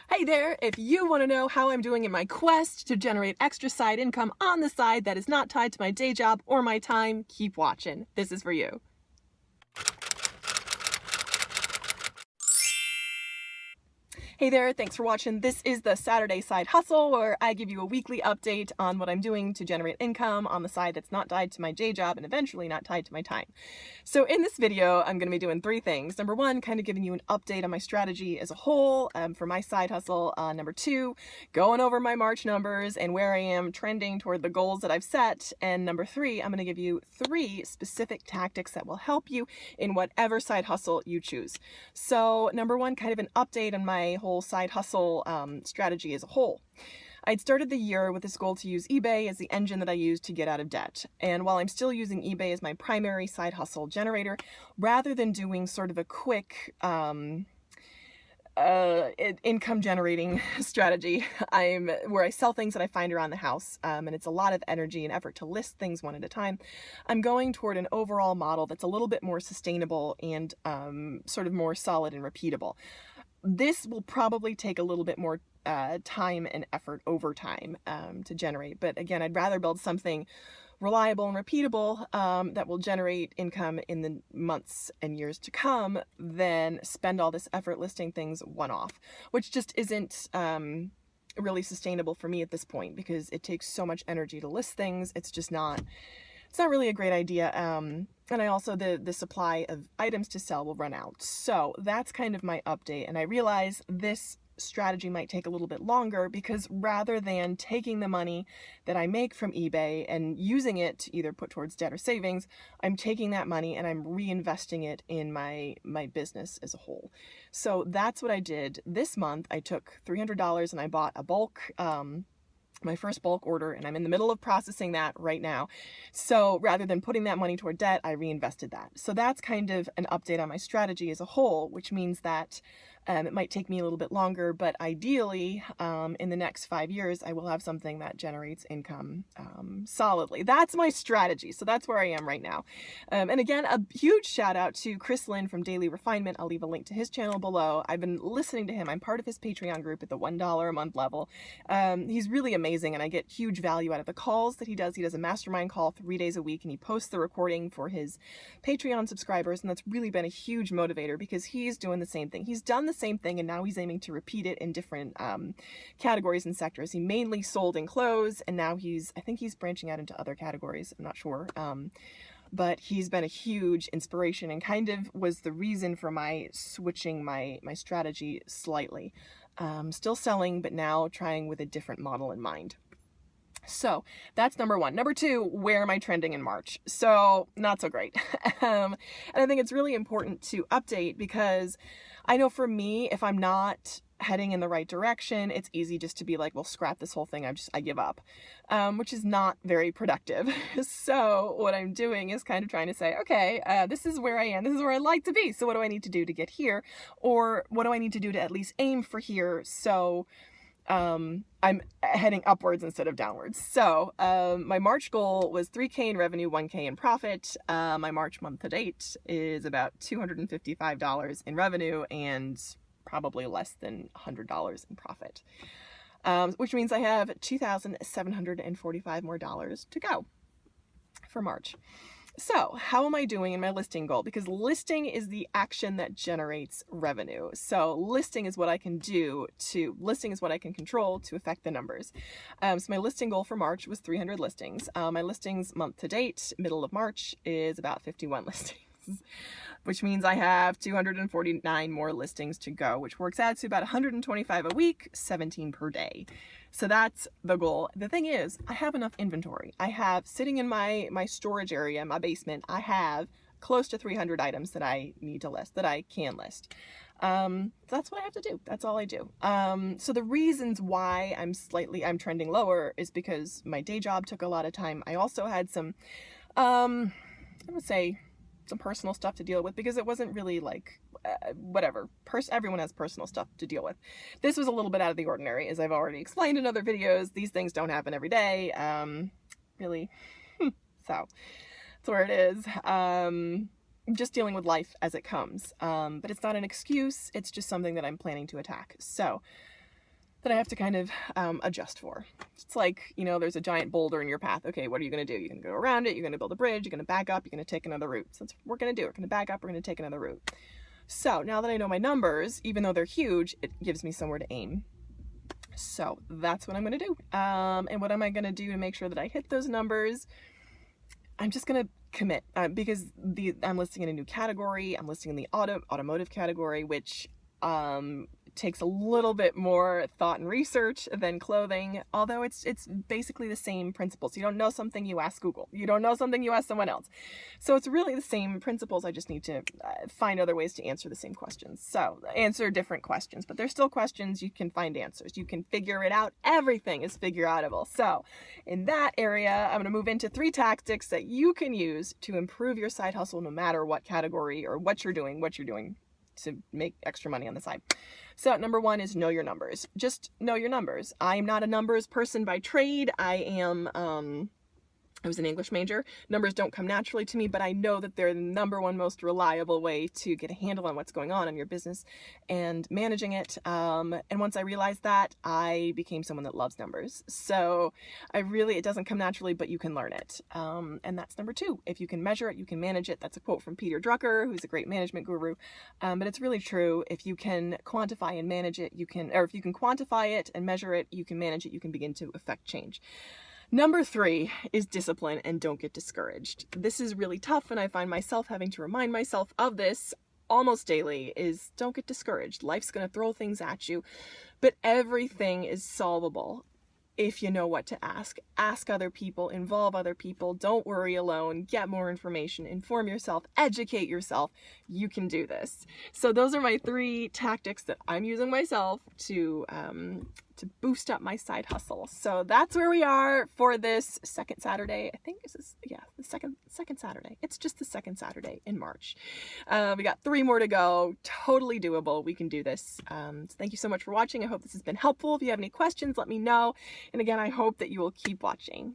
Hey there! If you want to know how I'm doing in my quest to generate extra side income on the side that is not tied to my day job or my time, keep watching. This is for you. Hey there, thanks for watching. This is the Saturday Side Hustle, where I give you a weekly update on what I'm doing to generate income on the side that's not tied to my day job and eventually not tied to my time. So in this video, I'm going to be doing three things. Number one, kind of giving you an update on my strategy as a whole for my side hustle. Number two, going over my March numbers and where I am trending toward the goals that I've set. And number three, I'm going to give you three specific tactics that will help you in whatever side hustle you choose. So number one, kind of an update on my whole side hustle strategy as a whole. I'd started the year with this goal to use eBay as the engine that I use to get out of debt. And while I'm still using eBay as my primary side hustle generator, rather than doing sort of a quick income generating strategy, where I sell things that I find around the house, and it's a lot of energy and effort to list things one at a time. I'm going toward an overall model that's a little bit more sustainable and sort of more solid and repeatable. This will probably take a little bit more time and effort over time to generate. But again, I'd rather build something reliable and repeatable that will generate income in the months and years to come than spend all this effort listing things one-off, which just isn't really sustainable for me at this point because it takes so much energy to list things. It's not really a great idea. And I also, the supply of items to sell will run out. So that's kind of my update. And I realize this strategy might take a little bit longer because rather than taking the money that I make from eBay and using it to either put towards debt or savings, I'm taking that money and I'm reinvesting it in my business as a whole. So that's what I did this month. I took $300 and I bought a bulk, my first bulk order, and I'm in the middle of processing that right now. So rather than putting that money toward debt, I reinvested that. So that's kind of an update on my strategy as a whole, which means that it might take me a little bit longer, but ideally, in the next 5 years, I will have something that generates income solidly. That's my strategy. So that's where I am right now. And again, a huge shout out to Chris Lynn from Daily Refinement. I'll leave a link to his channel below. I've been listening to him. I'm part of his Patreon group at the $1 a month level. He's really amazing, and I get huge value out of the calls that he does. He does a mastermind call 3 days a week, and he posts the recording for his Patreon subscribers, and that's really been a huge motivator because he's doing the same thing. He's done the same thing, and now he's aiming to repeat it in different categories and sectors. He mainly sold in clothes, and now I think he's branching out into other categories. I'm not sure. But he's been a huge inspiration and kind of was the reason for my switching my strategy slightly. Still selling, but now trying with a different model in mind. So that's number one. Number two, where am I trending in March? So not so great. And I think it's really important to update because I know for me, if I'm not heading in the right direction, it's easy just to be like, well, scrap this whole thing. I give up, which is not very productive. So what I'm doing is kind of trying to say, okay, this is where I am. This is where I'd like to be. So what do I need to do to get here? Or what do I need to do to at least aim for here? So I'm heading upwards instead of downwards. So my March goal was $3K in revenue, $1K in profit. My March month to date is about $255 in revenue and probably less than $100 in profit, which means I have $2,745 more dollars to go for March. So how am I doing in my listing goal? Because listing is the action that generates revenue. So listing is what I can control to affect the numbers. So my listing goal for March was 300 listings. My listings month to date, middle of March, is about 51 listings, which means I have 249 more listings to go, which works out to about 125 a week, 17 per day. So that's the goal. The thing is, I have enough inventory. I have sitting in my storage area, my basement, I have close to 300 items that I need to list, that I can list. That's what I have to do. That's all I do. So the reasons why I'm trending lower is because my day job took a lot of time. I also had some, I would say, some personal stuff to deal with because it wasn't really like whatever. Everyone has personal stuff to deal with. This was a little bit out of the ordinary, as I've already explained in other videos. These things don't happen every day, really. So that's where it is. Just dealing with life as it comes. But it's not an excuse. It's just something that I'm planning to attack. So that I have to kind of adjust for. It's like, you know, there's a giant boulder in your path. Okay, what are you going to do? You're going to go around it, you're going to build a bridge, you're going to back up, you're going to take another route. So that's what we're going to do. We're going to back up, we're going to take another route. So now that I know my numbers, even though they're huge, it gives me somewhere to aim. So that's what I'm going to do. And what am I going to do to make sure that I hit those numbers? I'm just going to commit because I'm listing in a new category. I'm listing in the automotive category, which takes a little bit more thought and research than clothing, although it's basically the same principles. You don't know something, you ask Google. You don't know something, you ask someone else. So it's really the same principles. I just need to find other ways to answer the same questions. So answer different questions, but they're still questions. You can find answers. You can figure it out. Everything is figure outable. So in that area, I'm going to move into 3 tactics that you can use to improve your side hustle no matter what category or what you're doing to make extra money on the side. So number 1 is know your numbers. Just know your numbers. I'm not a numbers person by trade. I was an English major. Numbers don't come naturally to me, but I know that they're the number 1 most reliable way to get a handle on what's going on in your business and managing it. And once I realized that, I became someone that loves numbers. So it doesn't come naturally, but you can learn it. And that's number 2. If you can measure it, you can manage it. That's a quote from Peter Drucker, who's a great management guru. But it's really true. If you can quantify and manage it, if you can quantify it and measure it, you can manage it, you can begin to affect change. Number 3 is discipline and don't get discouraged. This is really tough, and I find myself having to remind myself of this almost daily, is don't get discouraged. Life's going to throw things at you, but everything is solvable if you know what to ask. Ask other people, involve other people, don't worry alone, get more information, inform yourself, educate yourself. You can do this. So those are my 3 tactics that I'm using myself to boost up my side hustle. So that's where we are for this second Saturday. I think the second Saturday. It's just the second Saturday in March. We got 3 more to go. Totally doable. We can do this. So thank you so much for watching. I hope this has been helpful. If you have any questions, let me know. And again, I hope that you will keep watching.